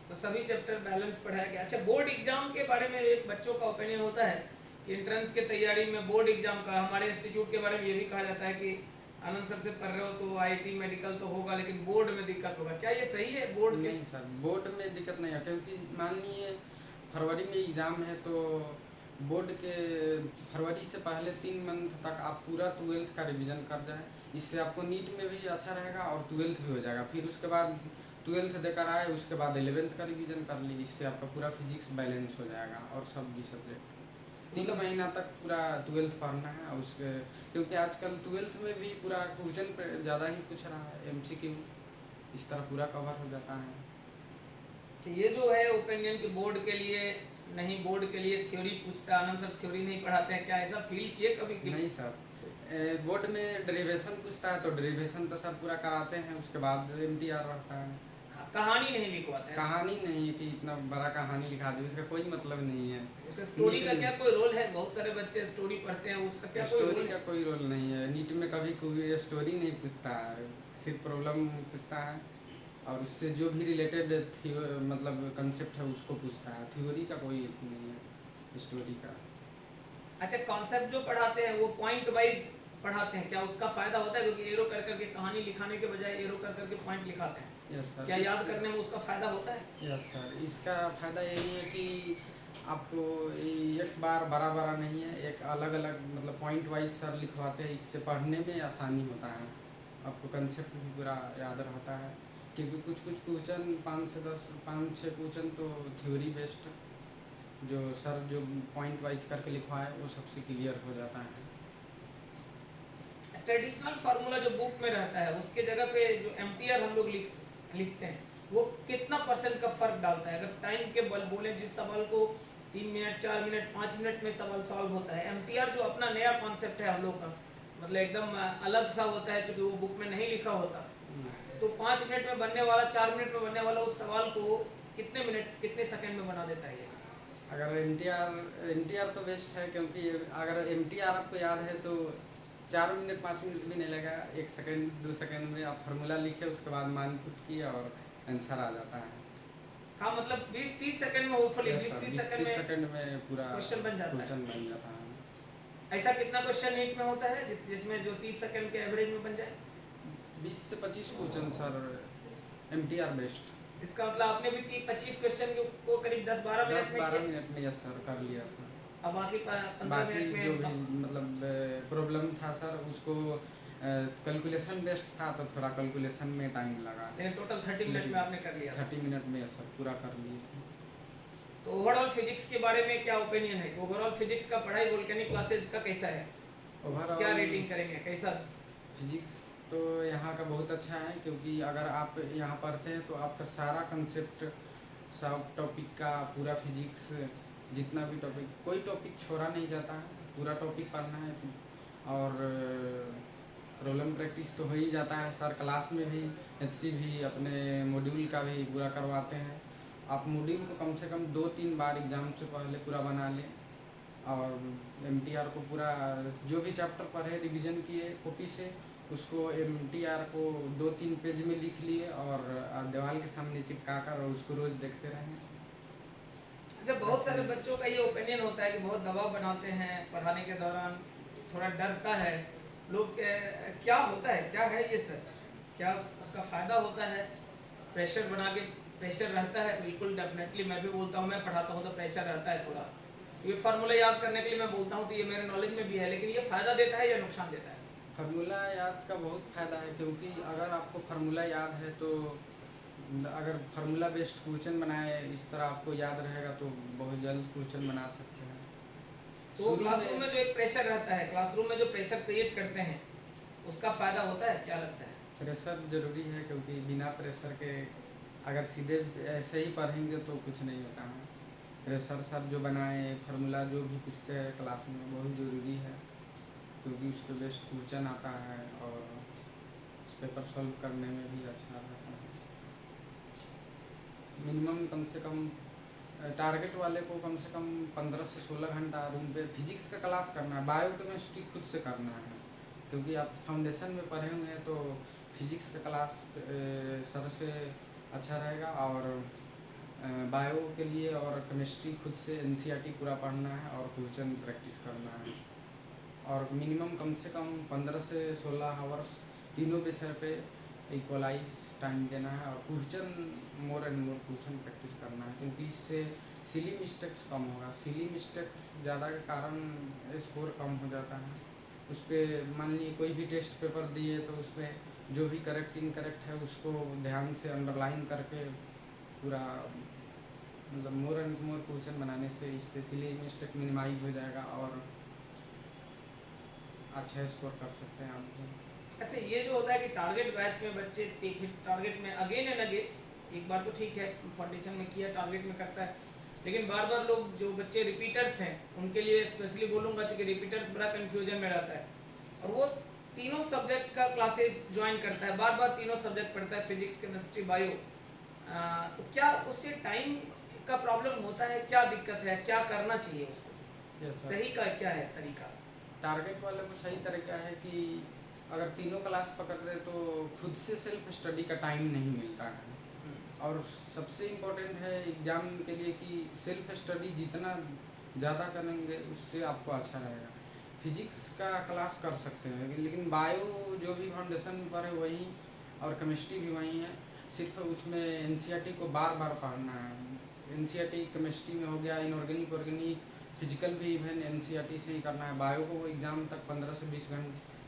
[SPEAKER 1] तो सभी चैप्टर बैलेंस पढ़ाया गया। अच्छा, बोर्ड एग्जाम के बारे में एक बच्चों का ओपिनियन होता है कि एंट्रेंस के तैयारी में बोर्ड एग्जाम का, हमारे इंस्टीट्यूट के बारे में ये भी कहा जाता है कि आनंद सर से पढ़ रहे हो तो IIT मेडिकल तो होगा, लेकिन बोर्ड में दिक्कत होगा। क्या ये सही है? बोर्ड के
[SPEAKER 2] नहीं सर, बोर्ड में दिक्कत नहीं है, क्योंकि मान लीजिए फरवरी में एग्ज़ाम है, तो बोर्ड के फरवरी से पहले 3 मंथ तक आप पूरा 12th का रिवीजन कर जाए, इससे आपको नीट में भी अच्छा रहेगा और 12th भी हो जाएगा। फिर उसके बाद 12th देकर आए, उसके बाद 11th का रिवीजन कर ली, इससे आपका पूरा फिजिक्स बैलेंस हो जाएगा और सब भी सब्जेक्ट 3 महीना तक पूरा 12th पढ़ना है। और उसके क्योंकि आजकल 12th में भी पूरा क्वेश्चन पे ज़्यादा ही पूछ रहा है, MCQ इस तरह पूरा कवर हो जाता है।
[SPEAKER 1] तो ये जो है ओपिनियन कि बोर्ड के लिए नहीं, बोर्ड के लिए थ्योरी पूछता है, आनंद सर थ्योरी नहीं पढ़ाते हैं, क्या ऐसा फील किए कभी?
[SPEAKER 2] नहीं सर, बोर्ड में डेरिवेशन पूछता है तो डेरिवेशन तो सर पूरा कराते हैं, उसके बाद MTR रहता है।
[SPEAKER 1] कहानी नहीं लिखवाते हैं?
[SPEAKER 2] कहानी नहीं कि इतना बड़ा कहानी लिखा दे, उसका कोई मतलब नहीं है।
[SPEAKER 1] इससे स्टोरी का क्या कोई रोल है? बहुत सारे बच्चे स्टोरी पढ़ते हैं, उसका क्या कोई
[SPEAKER 2] स्टोरी
[SPEAKER 1] रोल
[SPEAKER 2] का
[SPEAKER 1] है?
[SPEAKER 2] कोई रोल नहीं है। नीट में कभी कोई स्टोरी नहीं पूछता है, सिर्फ प्रॉब्लम पूछता है और उससे जो भी रिलेटेड मतलब कंसेप्ट है उसको पूछता है। थ्योरी का कोई नहीं है, स्टोरी का।
[SPEAKER 1] अच्छा, कॉन्सेप्ट जो पढ़ाते हैं वो पॉइंट वाइज पढ़ाते हैं, क्या उसका फायदा होता है? क्योंकि एरो कर करके कहानी लिखाने के बजाय एरो कर करके पॉइंट लिखाते हैं,
[SPEAKER 2] यस सर।
[SPEAKER 1] क्या याद करने में उसका फायदा होता है?
[SPEAKER 2] यस सर, इसका फ़ायदा यही है कि आपको एक बार बड़ा बड़ा नहीं है, एक अलग अलग मतलब पॉइंट वाइज सर लिखवाते हैं, इससे पढ़ने में आसानी होता है, आपको कंसेप्ट भी पूरा याद रहता है। क्योंकि कुछ क्वेश्चन 5-6 क्वेश्चन तो थ्योरी बेस्ड, जो सर जो पॉइंट वाइज करके लिखवाए वो सबसे क्लियर हो जाता है।
[SPEAKER 1] ट्रेडिशनल फार्मूला जो बुक में रहता है उसके जगह पे जो MTR हम लोग लिखते हैं, वो कितना % का फर्क डालता है? अगर टाइम के बल बोले, जिस सवाल को 3 मिनट, 4 मिनट, 5 मिनट में सवाल सॉल्व होता है, MTR जो अपना नया कॉन्सेप्ट है हम लोग का, मतलब एकदम अलग सा होता है, क्योंकि वो बुक में नहीं लिखा होता, तो 5 मिनट में बनने वाला, 4 मिनट में बनने वाला उस सवाल को कितने मिनट, कितने सेकंड में बना देता है ये?
[SPEAKER 2] अगर NTR तो बेस्ट है, क्योंकि अगर MTR आपको याद है तो 4 मिनट 5 मिनट भी नहीं लगा, 1 सेकंड 2 सेकंड में आप फार्मूला लिखे, उसके बाद मान पुट किए और आंसर आ जाता है।
[SPEAKER 1] हाँ, मतलब 20-30 सेकंड में, होपफुली 20-30
[SPEAKER 2] सेकंड में पूरा
[SPEAKER 1] क्वेश्चन बन जाता
[SPEAKER 2] है।
[SPEAKER 1] ऐसा कितना क्वेश्चन नीट में होता है जिसमें जो 30 सेकंड के एवरेज में बन जाए?
[SPEAKER 2] 20 से 25 क्वेश्चन सर MTR बेस्ट।
[SPEAKER 1] इसका मतलब आपने भी 25 क्वेश्चन को करीब 10-12 मिनट में
[SPEAKER 2] 10-12 मिनट में यस सर कर लिया था।
[SPEAKER 1] अब बाकी 15
[SPEAKER 2] बाकी
[SPEAKER 1] मिनट
[SPEAKER 2] जो
[SPEAKER 1] में
[SPEAKER 2] भी मतलब प्रॉब्लम था सर, उसको कैलकुलेशन बेस्ड था तो थोड़ा कैलकुलेशन में टाइम लगा,
[SPEAKER 1] लेकिन टोटल 30 मिनट में आपने कर लिया।
[SPEAKER 2] 30 मिनट में सर पूरा कर लिए।
[SPEAKER 1] तो ओवरऑल फिजिक्स के बारे में क्या ओपिनियन है? ओवरऑल फिजिक्स का पढ़ाई वोल्केनिक क्लासेस का कैसा है?
[SPEAKER 2] ओवरऑल
[SPEAKER 1] क्या रेटिंग करेंगे, कैसा?
[SPEAKER 2] फिजिक्स तो यहाँ का बहुत अच्छा है, क्योंकि अगर आप यहाँ पढ़ते हैं तो आपका सारा कंसेप्ट, सब टॉपिक का पूरा फिजिक्स, जितना भी टॉपिक, कोई टॉपिक छोड़ा नहीं जाता है, पूरा टॉपिक पढ़ना है। और प्रॉब्लम प्रैक्टिस तो हो ही जाता है, सर क्लास में भी एचसी भी अपने मॉड्यूल का भी पूरा करवाते हैं। आप मॉड्यूल को कम से कम 2-3 बार एग्ज़ाम से पहले पूरा बना लें, और एमटीआर को पूरा जो भी चैप्टर पढ़े रिवीजन किए कॉपी से, उसको एमटीआर को 2-3 पेज में लिख लिए और दीवार के सामने चिपका कर और उसको रोज़ देखते रहें।
[SPEAKER 1] अच्छा, बहुत सारे बच्चों का ये ओपिनियन होता है कि बहुत दबाव बनाते हैं पढ़ाने के दौरान, थोड़ा डरता है लोग। क्या होता है, क्या है ये सच? क्या उसका फ़ायदा होता है? प्रेशर बना के, प्रेशर रहता है बिल्कुल, डेफिनेटली मैं भी बोलता हूँ, मैं पढ़ाता हूँ तो प्रेशर रहता है थोड़ा। ये फार्मूला याद करने के लिए मैं बोलता हूँ तो ये मेरे नॉलेज में भी है, लेकिन ये फ़ायदा देता है या नुकसान देता है?
[SPEAKER 2] फार्मूला याद का बहुत फ़ायदा है, क्योंकि अगर आपको फार्मूला याद है तो अगर फार्मूला बेस्ड क्वेश्चन बनाए इस तरह आपको याद रहेगा तो बहुत जल्द क्वेश्चन बना सकते हैं।
[SPEAKER 1] तो क्लासरूम में जो एक प्रेशर रहता है, क्लासरूम में जो प्रेशर क्रिएट करते हैं, उसका फ़ायदा होता है, क्या लगता है?
[SPEAKER 2] प्रेशर ज़रूरी है, क्योंकि बिना प्रेशर के अगर सीधे ऐसे ही पढ़ेंगे तो कुछ नहीं होता है। प्रेशर सर जो बनाए, फार्मूला जो भी पूछते हैं क्लास में, बहुत ज़रूरी है, क्योंकि उस पर बेस्ट क्वेश्चन आता है और पेपर सॉल्व करने में भी अच्छा रहता है। मिनिमम कम से कम टारगेट वाले को कम से कम 15 से 16 घंटा रूम पे फिजिक्स का क्लास करना है, बायो केमिस्ट्री खुद से करना है, क्योंकि आप फाउंडेशन में पढ़े हुए हैं तो फिजिक्स का क्लास सर से अच्छा रहेगा। और बायो के लिए और केमिस्ट्री खुद से एनसीईआरटी पूरा पढ़ना है और क्वेश्चन प्रैक्टिस करना है, और मिनिमम कम से कम 15 से 16 आवर्स तीनों विषय पे इक्वलाइज टाइम देना है, और question more and more question practice करना है, क्योंकि इससे सिली मिस्टेक्स कम होगा। सिली मिस्टेक्स ज़्यादा के कारण स्कोर कम हो जाता है। उस पर मान लीजिए कोई भी टेस्ट पेपर दिए तो उसमें जो भी करेक्ट इनकरेक्ट है उसको ध्यान से अंडरलाइन करके पूरा मतलब मोर एंड मोर क्वेश्चन बनाने से इससे सिली मिस्टेक मिनिमाइज हो जाएगा और अच्छा स्कोर कर सकते हैं आप।
[SPEAKER 1] अच्छा, ये जो होता है कि टारगेट बैच में बच्चे टारगेट में अगेन एंड अगेन, एक बार तो ठीक है फाउंडेशन में किया, टारगेट में करता है, लेकिन बार बार लोग जो बच्चे रिपीटर्स हैं उनके लिए स्पेशली बोलूँगा कि रिपीटर्स बड़ा कन्फ्यूजन में रहता है, और वो तीनों सब्जेक्ट का क्लासेज ज्वाइन करता है, बार बार तीनों सब्जेक्ट पढ़ता है, फिजिक्स केमिस्ट्री बायो। तो क्या उससे टाइम का प्रॉब्लम होता है? क्या दिक्कत है? क्या करना चाहिए उसको? सही का क्या है तरीका?
[SPEAKER 2] टारगेट वाले को सही तरीका है कि अगर तीनों क्लास पकड़ रहे तो खुद से सेल्फ स्टडी का टाइम नहीं मिलता है, और सबसे इम्पोर्टेंट है एग्ज़ाम के लिए कि सेल्फ स्टडी जितना ज़्यादा करेंगे उससे आपको अच्छा रहेगा। फिजिक्स का क्लास कर सकते हैं, लेकिन बायो जो भी फाउंडेशन में पढ़े वही, और केमिस्ट्री भी वही है, सिर्फ उसमें एनसीईआरटी को बार बार पढ़ना है। एनसीईआरटी केमिस्ट्री में हो गया, इनऑर्गेनिक ऑर्गेनिक फिजिकल भी इवन एनसीईआरटी से ही करना है। बायो को एग्ज़ाम तक 15 से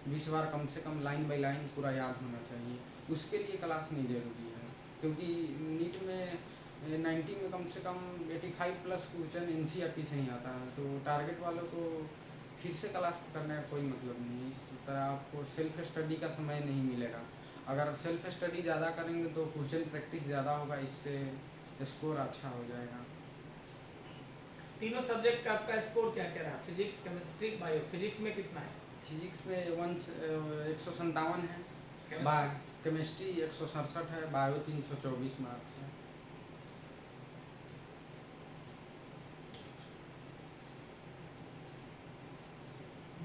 [SPEAKER 2] 20 बार कम से कम लाइन बाय लाइन पूरा याद होना चाहिए। उसके लिए क्लास नहीं ज़रूरी है, क्योंकि नीट में 90 में कम से कम 85+ क्वेश्चन एनसीईआरटी से ही आता है, तो टारगेट वालों को फिर से क्लास करने का कोई मतलब नहीं है। इस तरह आपको सेल्फ स्टडी का समय नहीं मिलेगा। अगर सेल्फ स्टडी ज़्यादा करेंगे तो क्वेश्चन प्रैक्टिस ज़्यादा होगा, इससे स्कोर अच्छा हो जाएगा।
[SPEAKER 1] तीनों सब्जेक्ट का आपका स्कोर क्या क्या रहा? Physics chemistry bio. फिजिक्स में कितना है?
[SPEAKER 2] फिजिक्स में 157 है,
[SPEAKER 1] केमिस्ट्री
[SPEAKER 2] केमिस्ट्री 167 है, बायो 324 मार्क्स है।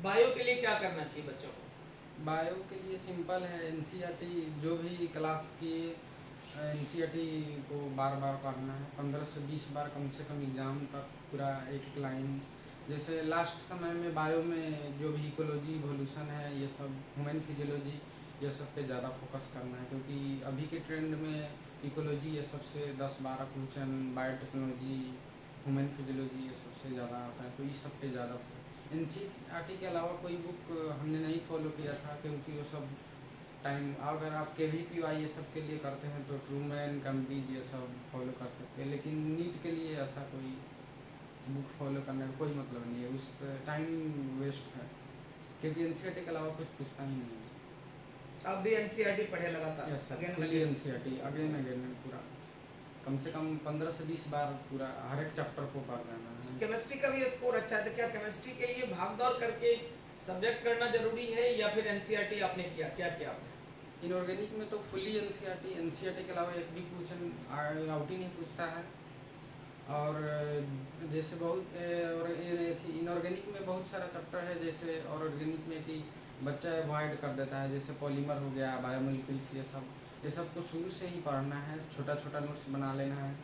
[SPEAKER 1] बायो के लिए क्या करना चाहिए बच्चों को?
[SPEAKER 2] बायो के लिए सिंपल है, एनसीईआरटी जो भी क्लास किए एनसीईआरटी को बार बार पढ़ना है, 15 से 20 बार कम से कम एग्ज़ाम तक पूरा एक एक लाइन। जैसे लास्ट समय में बायो में जो भी इकोलॉजी इवोल्यूशन है, ये सब ह्यूमन फिजियोलॉजी, ये सब पे ज़्यादा फोकस करना है, क्योंकि अभी के ट्रेंड में इकोलॉजी ये सबसे 10-12 क्वेश्चन, बायोटेक्नोलॉजी, ह्यूमन फिजियोलॉजी ये सबसे ज़्यादा आता है, तो इस सब पे ज़्यादा। एनसीईआरटी के अलावा कोई बुक हमने नहीं फॉलो किया था, क्योंकि वो सब टाइम, अगर आप KVPY ये सब के लिए करते हैं तो ट्रूमैन, कैम्ब्रिज ये सब फॉलो कर सकते हैं, लेकिन नीट के लिए ऐसा कोई बुक फॉलो करने का कोई मतलब नहीं है, उस टाइम वेस्ट है, क्योंकि एनसीईआरटी के अलावा कुछ पूछता ही नहीं है।
[SPEAKER 1] अब भी एनसीईआरटी पढ़े लगातार
[SPEAKER 2] yes sir,
[SPEAKER 1] again
[SPEAKER 2] fully NCERT again again पूरा, कम से कम 15 से 20 बार पूरा हर एक चैप्टर को पढ़ लेना है।
[SPEAKER 1] केमिस्ट्री का भी स्कोर अच्छा है, तो क्या केमिस्ट्री के लिए भाग दौड़ करके सब्जेक्ट करना जरूरी है या फिर एनसीईआरटी आपने किया, क्या किया आपने?
[SPEAKER 2] इनऑर्गेनिक में तो फुली एनसीईआरटी के अलावा एक भी क्वेश्चन आउट ही नहीं पूछता है। और जैसे बहुत और इनऑर्गेनिक में बहुत सारा चैप्टर है, जैसे और ऑर्गेनिक में कि बच्चा अवॉइड कर देता है, जैसे पॉलीमर हो गया, बायोमोलिक्यूल्स, ये सब को शुरू से ही पढ़ना है, छोटा छोटा नोट्स बना लेना है।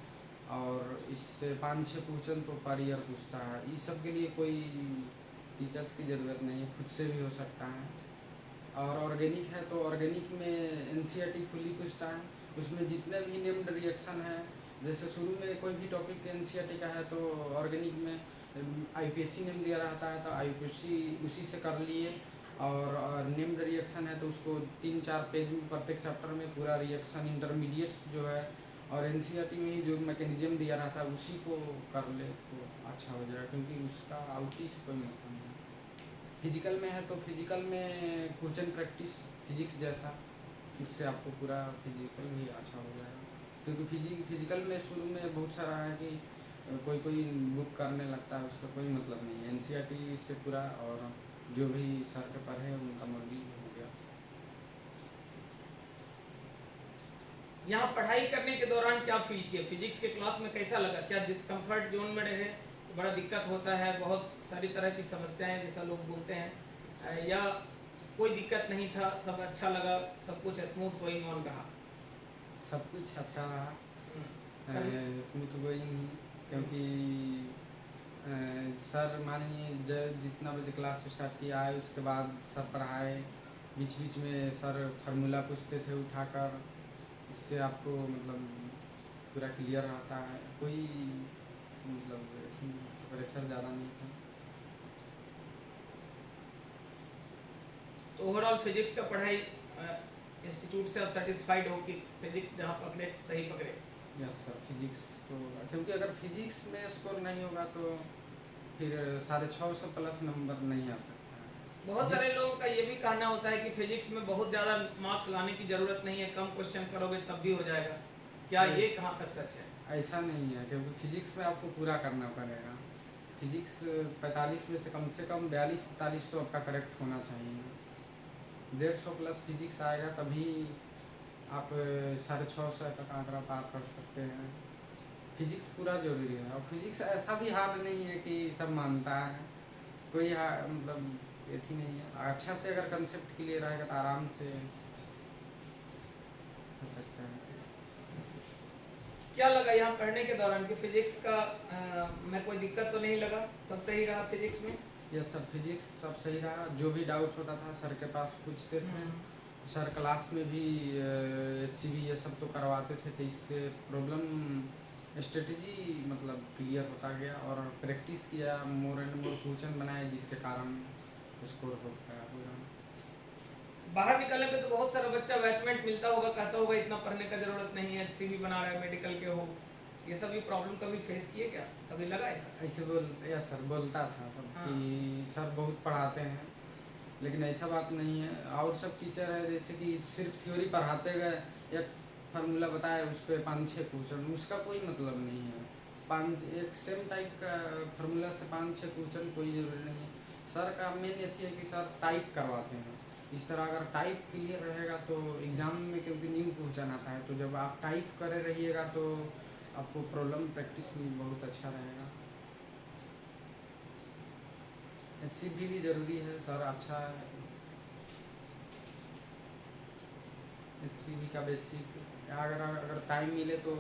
[SPEAKER 2] और इससे 5-6 क्वेश्चन तो पर ईयर पूछता है। इस सब के लिए कोई टीचर्स की ज़रूरत नहीं है, खुद से भी हो सकता है। और ऑर्गेनिक है तो ऑर्गेनिक में एनसीईआरटी फुली पूछता है, उसमें जितने भी नेम्ड रिएक्शन है, जैसे शुरू में कोई भी टॉपिक एनसीईआरटी का है तो ऑर्गेनिक में आईपीएससी नेम दिया रहता है, तो आईपीएससी उसी से कर लिए। और नेम्ड रिएक्शन है तो उसको 3-4 पेज में प्रत्येक चैप्टर में पूरा रिएक्शन इंटरमीडिएट जो है, और एनसीईआरटी में ही जो मैकेनिज्म दिया रहता है उसी को कर ले तो अच्छा हो जाएगा, क्योंकि उसका आउटी से कोई मतलब नहीं। फिजिकल में है तो फिजिकल में क्वेश्चन प्रैक्टिस फिजिक्स जैसा, उससे आपको पूरा फिजिकल भी अच्छा हो जाएगा। क्योंकि फिजिकल में शुरू में बहुत सारा है कि कोई बुक करने लगता है, उसका कोई मतलब नहीं है। एनसीईआरटी से पूरा, और जो भी सर के पढ़े उनका मर्जी हो गया।
[SPEAKER 1] यहाँ पढ़ाई करने के दौरान क्या फील किया, फिजिक्स के क्लास में कैसा लगा? क्या डिस्कम्फर्ट जोन में रहे, बड़ा दिक्कत होता है, बहुत सारी तरह की समस्याएं जैसा लोग बोलते हैं, या कोई दिक्कत नहीं था, सब अच्छा लगा, सब कुछ स्मूथ गोइंग ऑन रहा?
[SPEAKER 2] सब कुछ अच्छा रहा, स्मूथ गोइंग ही, क्योंकि सर मानिए जितना बजे क्लास स्टार्ट किया है उसके बाद सर पढ़ाए, बीच बीच में सर फार्मूला पूछते थे उठाकर, इससे आपको मतलब पूरा क्लियर रहता है, कोई मतलब प्रेशर ज़्यादा नहीं था।
[SPEAKER 1] ओवरऑल फिजिक्स का पढ़ाई इंस्टीट्यूट से आप सेटिस्फाइड हो कि फिजिक्स जहाँ पकड़े सही पकड़े?
[SPEAKER 2] यस सर, फिजिक्स तो, क्योंकि अगर फिजिक्स में स्कोर नहीं होगा तो फिर 650 प्लस नंबर नहीं आ सकता है।
[SPEAKER 1] बहुत सारे लोगों का ये भी कहना होता है कि फिजिक्स में बहुत ज़्यादा मार्क्स लाने की ज़रूरत नहीं है, कम क्वेश्चन करोगे तब भी हो जाएगा, क्या ये कहाँ तक सच है?
[SPEAKER 2] ऐसा नहीं है, क्योंकि फिजिक्स में आपको पूरा करना पड़ेगा। फिजिक्स 45 में से कम 42-43 तो आपका करेक्ट होना चाहिए। 150 प्लस फिजिक्स आएगा तभी आप 650 तक आंकड़ा पार कर सकते हैं। फिजिक्स पूरा जरूरी है, और फिजिक्स ऐसा भी हार्ड नहीं है कि सब मानता है, कोई मतलब ये थी नहीं है। अच्छा से अगर कंसेप्ट क्लियर रहेगा तो आराम से हो सकता है।
[SPEAKER 1] क्या लगा यहाँ पढ़ने के दौरान कि फिजिक्स का में कोई दिक्कत तो नहीं लगा, सब सही रहा फिजिक्स में?
[SPEAKER 2] यस सर, फिजिक्स सब सही रहा, जो भी डाउट होता था सर के पास पूछते थे। सर क्लास में भी HCV ये सब तो करवाते थे, तो इससे प्रॉब्लम स्ट्रेटजी मतलब क्लियर होता गया, और प्रैक्टिस किया, मोर एंड मोर क्वेश्चन बनाए, जिसके कारण स्कोर हो गया पूरा।
[SPEAKER 1] बाहर निकलने पे तो बहुत सारा बच्चा बैचमेंट मिलता होगा, कहता होगा इतना पढ़ने का जरूरत नहीं है, HCV बना रहा है, मेडिकल के हो, ये सभी प्रॉब्लम कभी फेस किए क्या, कभी लगा ऐसा?
[SPEAKER 2] ऐसे या सर बोलता था सब कि सर बहुत पढ़ाते हैं, लेकिन ऐसा बात नहीं है। और सब टीचर है जैसे कि सिर्फ थ्योरी पढ़ाते गए, एक फार्मूला बताया उस पर 5-6 क्वेश्चन, उसका कोई मतलब नहीं है। एक सेम टाइप का फार्मूला से 5-6 क्वेश्चन कोई ज़रूरी नहीं है। सर का मेन ये है कि सर टाइप करवाते हैं, इस तरह अगर टाइप क्लियर रहेगा तो एग्ज़ाम में, क्योंकि न्यू क्वेश्चन आता है, तो जब आप टाइप करे रहिएगा तो आपको प्रॉब्लम प्रैक्टिस में बहुत अच्छा रहेगा। HCV भी ज़रूरी है सर, अच्छा है। HCV का बेसिक अगर टाइम मिले तो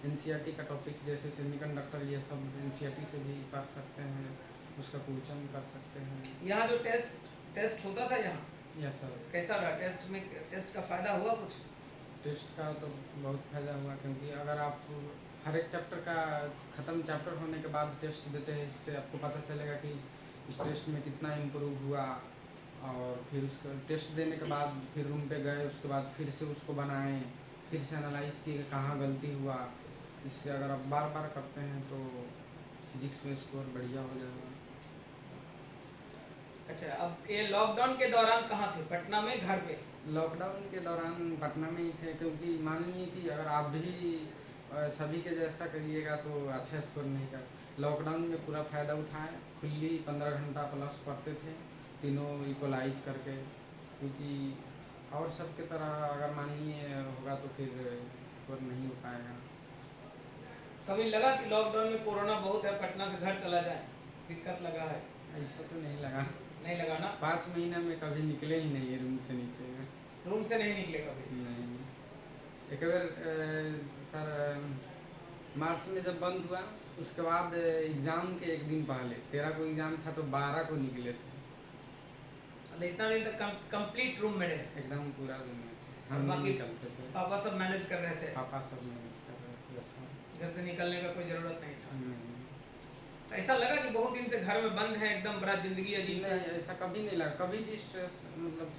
[SPEAKER 2] NCERT का टॉपिक जैसे सेमीकंडक्टर ये सब NCERT से भी पढ़ सकते हैं, उसका क्वेश्चन कर सकते हैं।
[SPEAKER 1] यहाँ जो टेस्ट होता था यहाँ,
[SPEAKER 2] यस सर,
[SPEAKER 1] कैसा रहा टेस्ट में? टेस्ट का फायदा हुआ कुछ?
[SPEAKER 2] टेस्ट का तो बहुत फायदा हुआ, क्योंकि अगर आप हर एक चैप्टर का ख़त्म चैप्टर होने के बाद टेस्ट देते हैं, इससे आपको पता चलेगा कि इस टेस्ट में कितना इम्प्रूव हुआ। और फिर उसका टेस्ट देने के बाद फिर रूम पे गए, उसके बाद फिर से उसको बनाएं, फिर से एनालाइज किए कहाँ गलती हुआ। इससे अगर आप बार बार करते हैं तो फिजिक्स में स्कोर बढ़िया हो जाएगा।
[SPEAKER 1] अच्छा, अब ये लॉकडाउन के दौरान कहाँ थे? पटना में, घर पे?
[SPEAKER 2] लॉकडाउन के दौरान पटना में ही थे, क्योंकि मान लीजिए कि अगर आप भी सभी के जैसा करिएगा तो अच्छा स्कोर नहीं कर। लॉकडाउन में पूरा फ़ायदा उठाएं, खुली 15 घंटा प्लस पढ़ते थे, तीनों इक्वलाइज करके, क्योंकि और सब की तरह अगर मान लीजिए होगा तो फिर स्कोर नहीं हो पाएगा।
[SPEAKER 1] कभी लगा कि लॉकडाउन में कोरोना बहुत है, पटना से घर चला जाए, दिक्कत लगा है?
[SPEAKER 2] ऐसा तो नहीं लगा।
[SPEAKER 1] नहीं लगा ना?
[SPEAKER 2] 5 महीना में कभी निकले ही नहीं रूम से नीचे में।
[SPEAKER 1] रूम से नहीं निकले कभी?
[SPEAKER 2] नहीं। एक बार सर मार्च में जब बंद हुआ, उसके बाद एग्ज़ाम के एक दिन पहले 13 को एग्ज़ाम था तो 12 को निकले थे।
[SPEAKER 1] मतलब इतना दिन तक कंप्लीट रूम में रहे?
[SPEAKER 2] एकदम पूरा दिन में
[SPEAKER 1] और
[SPEAKER 2] हम नहीं
[SPEAKER 1] बाकी
[SPEAKER 2] निकलते थे।
[SPEAKER 1] पापा सब मैनेज कर रहे थे?
[SPEAKER 2] पापा सब मैनेज कर रहे थे। बस
[SPEAKER 1] घर से निकलने का कोई ज़रूरत नहीं था?
[SPEAKER 2] नहीं।
[SPEAKER 1] तो ऐसा लगा कि बहुत दिन से घर में बंद है, एकदम बड़ा ज़िंदगी अजीब सा
[SPEAKER 2] नहीं,
[SPEAKER 1] है?
[SPEAKER 2] ऐसा कभी नहीं लगा, कभी भी स्ट्रेस मतलब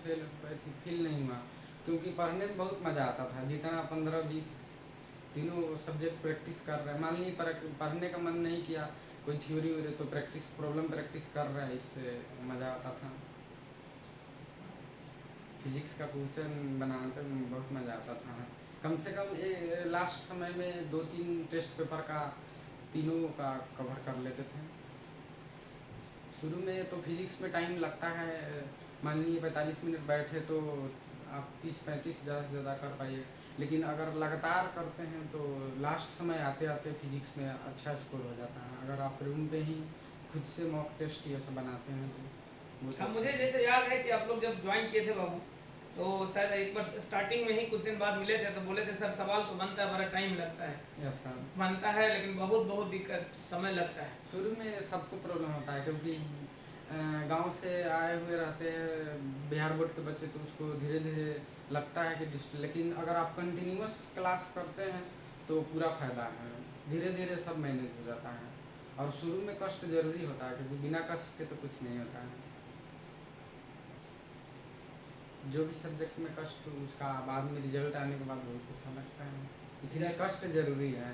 [SPEAKER 2] फील नहीं हुआ, क्योंकि पढ़ने में बहुत मज़ा आता था। जितना 15-20 तीनों सब्जेक्ट प्रैक्टिस कर रहे हैं, मान लीजिए पढ़ने का मन नहीं किया, कोई थ्योरी हो रही तो प्रॉब्लम प्रैक्टिस कर रहा है, इससे मज़ा आता था। फिजिक्स का क्वेश्चन बनाते में बहुत मज़ा आता था। कम से कम लास्ट समय में 2-3 टेस्ट पेपर का तीनों का कवर कर लेते थे। शुरू में तो फिजिक्स में टाइम लगता है, मान लीजिए 45 मिनट बैठे तो आप 30-35 ज़्यादा से ज़्यादा कर पाइए, लेकिन अगर लगातार करते हैं तो लास्ट समय आते आते फिजिक्स में अच्छा स्कोर हो जाता है, अगर आप रूम पे ही खुद से मॉक टेस्ट ये सब बनाते हैं तो बहुत
[SPEAKER 1] हाँ,
[SPEAKER 2] अच्छा।
[SPEAKER 1] मुझे जैसे याद है कि आप लोग जब ज्वाइन किए थे बाबू, तो शायद एक बार स्टार्टिंग में ही कुछ दिन बाद मिले थे तो बोले थे सर सवाल तो बनता है, बड़ा टाइम लगता है।
[SPEAKER 2] Yes sir.
[SPEAKER 1] बनता है लेकिन बहुत दिक्कत, समय लगता है।
[SPEAKER 2] शुरू में सबको प्रॉब्लम होता है, क्योंकि गांव से आए हुए रहते हैं बिहार बोर्ड के बच्चे, तो उसको धीरे धीरे लगता है कि लेकिन अगर आप कंटिन्यूअस क्लास करते हैं तो पूरा फ़ायदा है, धीरे धीरे सब मैनेज हो जाता है। और शुरू में कष्ट ज़रूरी होता है, क्योंकि बिना कष्ट के तो कुछ नहीं होता है। जो भी सब्जेक्ट में कष्ट हो उसका बाद में रिजल्ट आने के बाद बहुत अच्छा लगता है, इसीलिए कष्ट ज़रूरी है।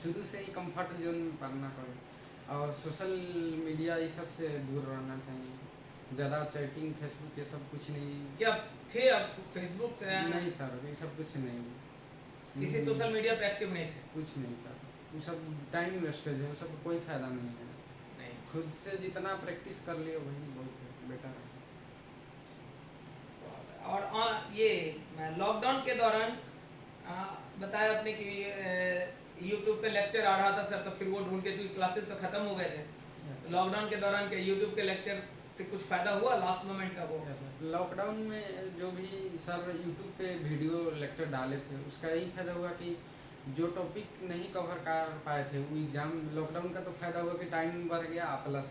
[SPEAKER 2] शुरू से ही कंफर्ट जोन में पढ़ना पड़े, और सोशल मीडिया ये सब से दूर रहना चाहिए, ज़्यादा चैटिंग फेसबुक ये सब कुछ नहीं।
[SPEAKER 1] क्या थे आप फेसबुक से?
[SPEAKER 2] नहीं सर, ये सब कुछ नहीं।
[SPEAKER 1] किसी सोशल मीडिया पे एक्टिव नहीं थे?
[SPEAKER 2] कुछ नहीं सर, वो सब टाइम वेस्टेज है, वो सब कोई फ़ायदा नहीं है।
[SPEAKER 1] नहीं।
[SPEAKER 2] खुद से जितना प्रैक्टिस कर लिए वही बहुत बेटर है।
[SPEAKER 1] और ये लॉकडाउन के दौरान बताया आपने कि यूट्यूब पे लेक्चर आ रहा था सर, तो फिर वो ढूंढ के, चूँकि क्लासेस तो ख़त्म हो गए थे, लॉकडाउन के दौरान के यूट्यूब के लेक्चर से कुछ फ़ायदा हुआ लास्ट मोमेंट का? वो
[SPEAKER 2] लॉकडाउन में जो भी सर यूट्यूब पे वीडियो लेक्चर डाले थे उसका यही फ़ायदा हुआ कि जो टॉपिक नहीं कवर कर पाए थे वो एग्ज़ाम, लॉकडाउन का तो फ़ायदा हुआ कि टाइम बढ़ गया, प्लस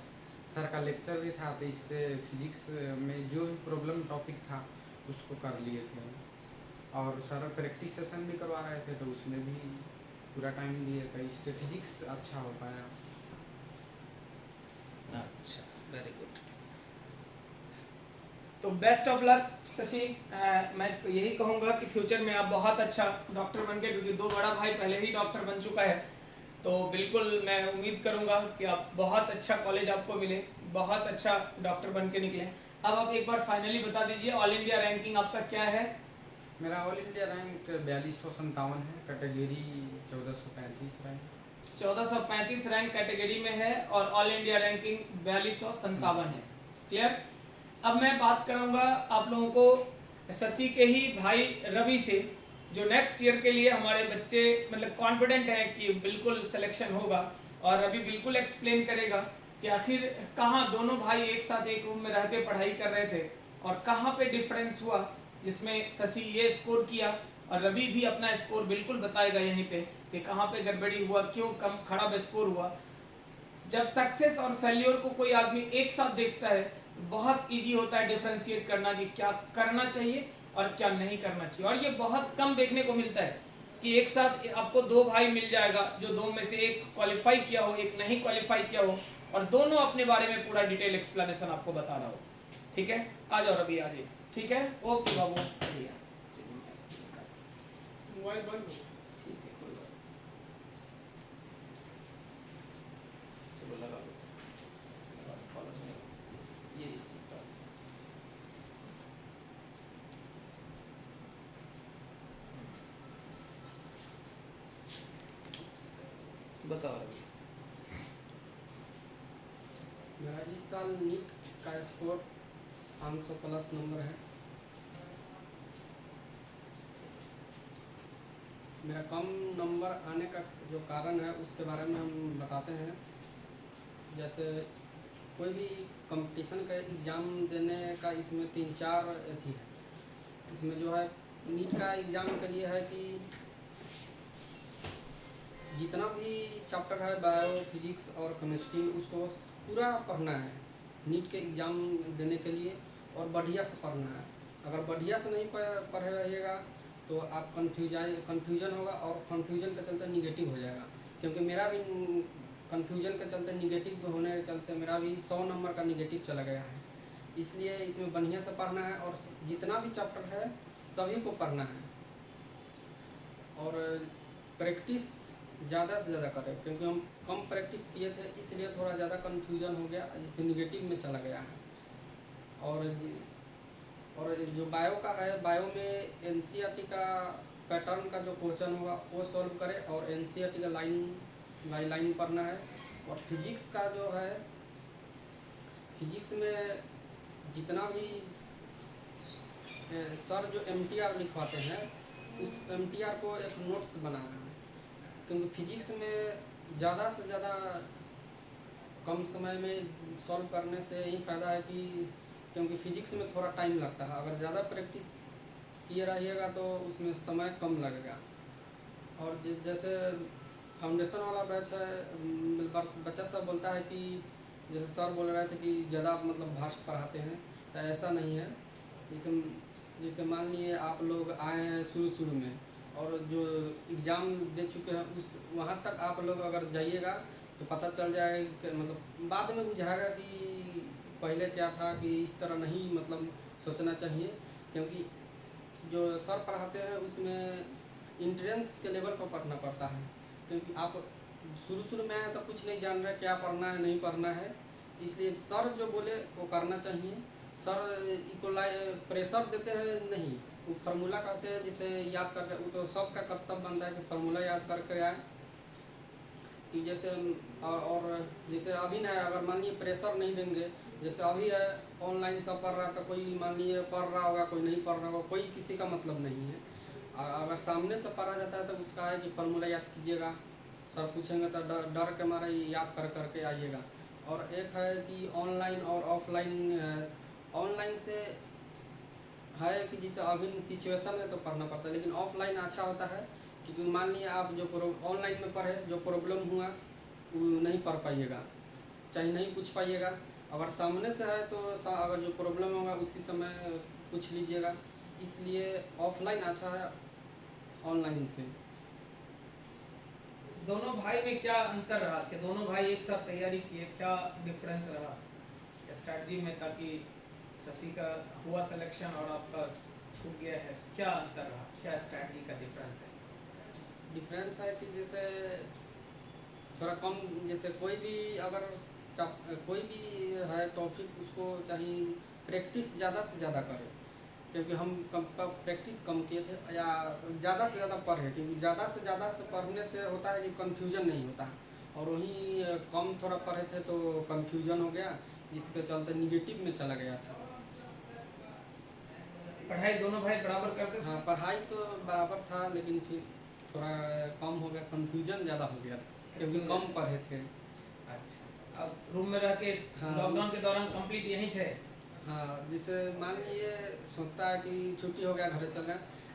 [SPEAKER 2] सर का लेक्चर भी था, तो इससे फिजिक्स में जो भी प्रॉब्लम टॉपिक था उसको कर लिए थे। और सर प्रैक्टिस सेशन भी करवा रहे थे तो उसमें भी पूरा टाइम दिए, तो इससे फिजिक्स अच्छा हो पाया।
[SPEAKER 1] अच्छा, वेरी गुड। तो बेस्ट ऑफ लक शशि। मैं तो यही कहूँगा कि फ्यूचर में आप बहुत अच्छा डॉक्टर बन के, क्योंकि 2 बड़ा भाई पहले ही डॉक्टर बन चुका है, तो बिल्कुल मैं उम्मीद करूँगा कि आप बहुत अच्छा कॉलेज आपको मिले, बहुत अच्छा डॉक्टर बन के निकलें। अब आप एक बार फाइनली बता दीजिए, ऑल इंडिया रैंकिंग आपका क्या है?
[SPEAKER 2] मेरा ऑल इंडिया रैंक 4257 है, कैटेगरी 1435 रैंक।
[SPEAKER 1] 1435 रैंक कैटेगरी में है और ऑल इंडिया रैंकिंग 4257 है। क्लियर? अब मैं बात करूंगा आप लोगों को शशि के ही भाई रवि से, जो नेक्स्ट ईयर के लिए हमारे बच्चे मतलब कॉन्फिडेंट हैं कि बिल्कुल सिलेक्शन होगा, और रवि बिल्कुल एक्सप्लेन करेगा कि आखिर कहाँ दोनों भाई एक साथ एक रूम में रह के पढ़ाई कर रहे थे और कहाँ पे डिफरेंस हुआ जिसमें शशि ये स्कोर किया, और रवि भी अपना स्कोर बिल्कुल बताएगा यहीं पे कि कहाँ पे गड़बड़ी हुआ, क्यों कम खराब स्कोर हुआ। जब सक्सेस और फेल्योर को कोई आदमी एक साथ देखता है तो बहुत इजी होता है डिफरेंशिएट करना कि क्या करना चाहिए और क्या नहीं करना चाहिए। और ये बहुत कम देखने को मिलता है कि एक साथ आपको 2 भाई मिल जाएगा जो 2 में से एक क्वालिफाई किया हो, एक नहीं क्वालिफाई किया हो, और दोनों अपने बारे में पूरा डिटेल एक्सप्लेनेशन आपको बता रहा हो। ठीक है, आ जाओ रवि, आ जाइए। ठीक है, ओके बाबू, मोबाइल बंद हो। ठीक है, कोई बात नहीं, चलो लगा लो। ये ठीक है। बताओ रवि।
[SPEAKER 2] मेरा इस साल नीट का स्कोर 500 प्लस नंबर है। मेरा कम नंबर आने का जो कारण है उसके बारे में हम बताते हैं। जैसे कोई भी कंपटीशन का एग्ज़ाम देने का इसमें 3-4 अथी है। इसमें जो है नीट का एग्ज़ाम के लिए है कि जितना भी चैप्टर है बायो, फिजिक्स और केमिस्ट्री उसको पूरा पढ़ना है नीट के एग्ज़ाम देने के लिए, और बढ़िया से पढ़ना है। अगर बढ़िया से नहीं पढ़े रहिएगा तो आप कन्फ्यूजन होगा, और कन्फ्यूजन के चलते निगेटिव हो जाएगा। क्योंकि मेरा भी कन्फ्यूजन के चलते निगेटिव होने के चलते मेरा भी 100 नंबर का निगेटिव चला गया है। इसलिए इसमें बढ़िया से पढ़ना है और जितना भी चैप्टर है सभी को पढ़ना है, और प्रैक्टिस ज़्यादा से ज़्यादा करें। क्योंकि हम कम प्रैक्टिस किए थे इसलिए थोड़ा ज़्यादा कन्फ्यूजन हो गया, जिससे निगेटिव में चला गया है। और जो बायो का है, बायो में एनसीईआरटी का पैटर्न का जो क्वेश्चन होगा वो सॉल्व करें, और एनसीईआरटी का लाइन बाई लाइन पढ़ना है। और फिजिक्स का जो है, फिजिक्स में जितना भी सर जो एमटीआर लिखवाते हैं उस एमटीआर को एक नोट्स बनाना है। क्योंकि फिजिक्स में ज़्यादा से ज़्यादा कम समय में सॉल्व करने से यही फ़ायदा है कि क्योंकि फिजिक्स में थोड़ा टाइम लगता है। अगर ज़्यादा प्रैक्टिस किए रहिएगा तो उसमें समय कम लगेगा। और जैसे फाउंडेशन वाला बैच है, बच्चा सब बोलता है कि जैसे सर बोल रहे थे कि ज़्यादा मतलब भास्ट पढ़ाते हैं, तो ऐसा नहीं है। जैसे मान लिए आप लोग आए हैं शुरू में और जो एग्ज़ाम दे चुके हैं उस वहाँ तक आप लोग अगर जाइएगा तो पता चल जाएगा कि मतलब बाद में बुझाएगा कि पहले क्या था, कि इस तरह नहीं मतलब सोचना चाहिए। क्योंकि जो सर पढ़ाते हैं उसमें इंट्रेंस के लेवल पर पढ़ना पड़ता है। क्योंकि आप शुरू में आए तो कुछ नहीं जान रहे क्या पढ़ना है नहीं पढ़ना है, इसलिए सर जो बोले वो करना चाहिए। सर प्रेशर देते हैं नहीं, वो फार्मूला कहते हैं जिसे याद करके, वो तो सबका कर्तव्य बनता है कि फार्मूला याद करके आए। कि जैसे और जैसे अभी ना अगर मान लीजिए प्रेशर नहीं देंगे, जैसे अभी है ऑनलाइन सब पढ़ रहा था, कोई मान लीजिए पढ़ रहा होगा कोई नहीं पढ़ रहा होगा, कोई किसी का मतलब नहीं है। अगर सामने से पढ़ा जाता है तो उसका है कि फार्मूला याद कीजिएगा, सर पूछेंगे तो डर के मारे याद करके आइएगा। और एक है कि ऑनलाइन और ऑफलाइन। ऑनलाइन से है कि जिसे अभी सिचुएशन है तो पढ़ना पड़ता है, लेकिन ऑफलाइन अच्छा होता है क्योंकि मान लीजिए आप जो ऑनलाइन में पढ़े जो प्रॉब्लम हुआ वो नहीं पढ़ पाइएगा, चाहे नहीं पूछ पाइएगा। अगर सामने से है तो अगर जो प्रॉब्लम होगा उसी समय पूछ लीजिएगा, इसलिए ऑफलाइन अच्छा है ऑनलाइन से।
[SPEAKER 1] दोनों भाई में क्या अंतर रहा कि दोनों भाई एक साथ तैयारी किए, क्या डिफरेंस रहा स्ट्रैटेजी में, ताकि शशि का हुआ सिलेक्शन और आपका छूट गया है, क्या अंतर रहा, क्या स्ट्रैटेजी का डिफरेंस है?
[SPEAKER 2] डिफरेंस है कि जैसे थोड़ा कम, जैसे कोई भी अगर कोई भी है टॉपिक उसको चाहिए प्रैक्टिस ज़्यादा से ज़्यादा करें। क्योंकि हम प्रैक्टिस कम किए थे या ज़्यादा से ज़्यादा पढ़े, क्योंकि ज़्यादा से पढ़ने से होता है कि कन्फ्यूजन नहीं होता, और वहीं कम थोड़ा पढ़े थे तो कन्फ्यूजन हो गया, जिसके चलते निगेटिव में चला गया था।
[SPEAKER 1] पढ़ाई दोनों भाई बराबर करते थे?
[SPEAKER 2] हाँ, पढ़ाई तो बराबर था, लेकिन फिर थोड़ा कम हो गया, कन्फ्यूजन ज़्यादा हो गया क्योंकि कम पढ़े थे।
[SPEAKER 1] अच्छा, अब रूम में रह के
[SPEAKER 2] हाँ,
[SPEAKER 1] लॉकडाउन के दौरान कंप्लीट यहीं थे?
[SPEAKER 2] हाँ, जैसे मान लीजिए सोचता है कि छुट्टी हो गया घर चले,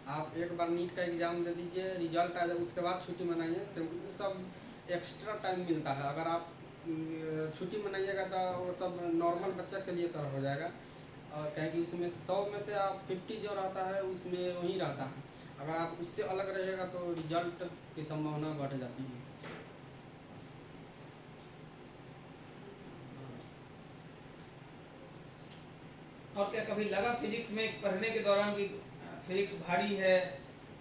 [SPEAKER 2] आप एक बार नीट का एग्ज़ाम दे दीजिए, रिजल्ट आ जाए उसके बाद छुट्टी मनाइए, क्योंकि वो सब एक्स्ट्रा टाइम मिलता है। अगर आप छुट्टी मनाइएगा तो वो सब नॉर्मल बच्चा के लिए तरह हो जाएगा, और क्या कि उसमें 100 में से आप 50 जो रहता है उसमें वही रहता है। अगर आप उससे अलग रहिएगा तो रिजल्ट की संभावना बढ़ जाती है।
[SPEAKER 1] और क्या कभी लगा फिजिक्स में पढ़ने के दौरान कि फिजिक्स भारी है,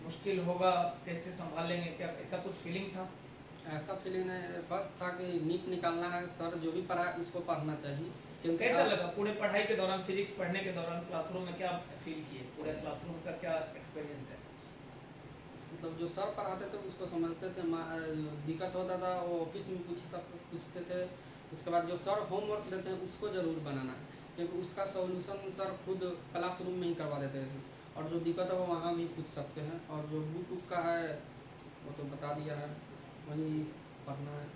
[SPEAKER 1] मुश्किल होगा, कैसे संभाल लेंगे, क्या ऐसा कुछ फीलिंग था?
[SPEAKER 2] ऐसा फीलिंग नहीं, बस था कि नीट निकालना है, सर जो भी पढ़ा है उसको पढ़ना चाहिए। क्योंकि
[SPEAKER 1] कैसा लगा पूरे पढ़ाई के दौरान, फिजिक्स पढ़ने के दौरान क्लासरूम में क्या फील किए, पूरे क्लासरूम का क्या एक्सपीरियंस है?
[SPEAKER 2] मतलब जो सर पढ़ाते थे उसको समझते थे, दिक्कत होता था वो ऑफिस में पूछते थे। उसके बाद जो सर होमवर्क देते हैं उसको ज़रूर बनाना है, क्योंकि उसका सॉल्यूशन सर खुद क्लासरूम में ही करवा देते थे, और जो दिक्कत है वो वहाँ भी पूछ सकते हैं। और जो बुक का है वो तो बता दिया है, वही पढ़ना है।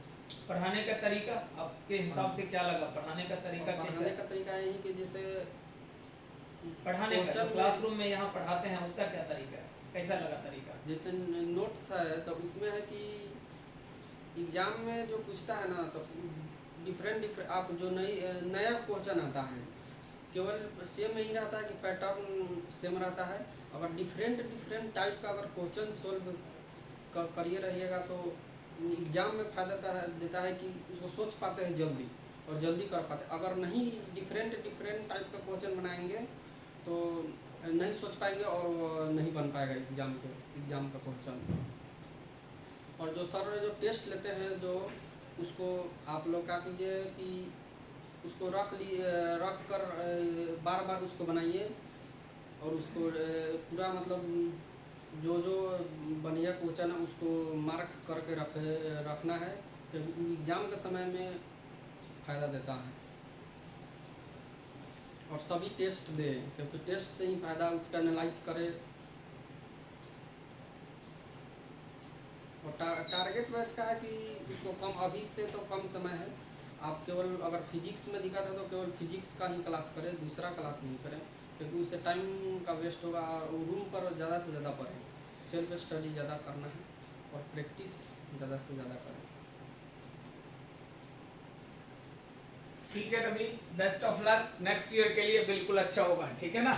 [SPEAKER 1] पढ़ाने का तरीका आपके हिसाब से क्या लगा? पढ़ाने का तरीका कैसा
[SPEAKER 2] पढ़ाने
[SPEAKER 1] है?
[SPEAKER 2] का तरीका यही कि जैसे
[SPEAKER 1] पढ़ाने का
[SPEAKER 2] क्वेश्चन
[SPEAKER 1] क्लासरूम में यहाँ पढ़ाते हैं उसका क्या तरीका है, कैसा लगा तरीका?
[SPEAKER 2] जैसे नोट्स है तो उसमें है कि एग्ज़ाम में जो पूछता है ना, तो डिफरेंट आप जो नया क्वेश्चन आता है, केवल सेम नहीं रहता है कि पैटर्न सेम रहता है। अगर डिफरेंट टाइप का अगर क्वेश्चन सोल्व करिए रहिएगा तो एग्ज़ाम में फ़ायदा देता है कि उसको सोच पाते हैं जल्दी और जल्दी कर पाते। अगर नहीं डिफरेंट टाइप का क्वेश्चन बनाएंगे तो नहीं सोच पाएंगे और नहीं बन पाएगा एग्ज़ाम का क्वेश्चन। और जो सर जो टेस्ट लेते हैं जो उसको आप लोग क्या कीजिए कि उसको रख कर बार बार उसको बनाइए, और उसको पूरा मतलब जो बढ़िया क्वेश्चन है उसको मार्क करके रखना है, क्योंकि एग्ज़ाम के समय में फ़ायदा देता है। और सभी टेस्ट दे, क्योंकि टेस्ट से ही फ़ायदा उसका एनालाइज करे। और टारगेट बैच का है कि उसको कम, अभी से तो कम समय है, आप केवल अगर फिजिक्स में दिक्कत है तो केवल फिजिक्स का ही क्लास करें, दूसरा क्लास नहीं करें, क्योंकि उससे टाइम का वेस्ट होगा। और रूम पर ज़्यादा से ज़्यादा पढ़ें, सेल्फ स्टडी ज़्यादा करना है और प्रैक्टिस ज़्यादा से ज़्यादा करें।
[SPEAKER 1] ठीक है Ravi, best of luck, next year के लिए बिल्कुल अच्छा होगा, ठीक है ना?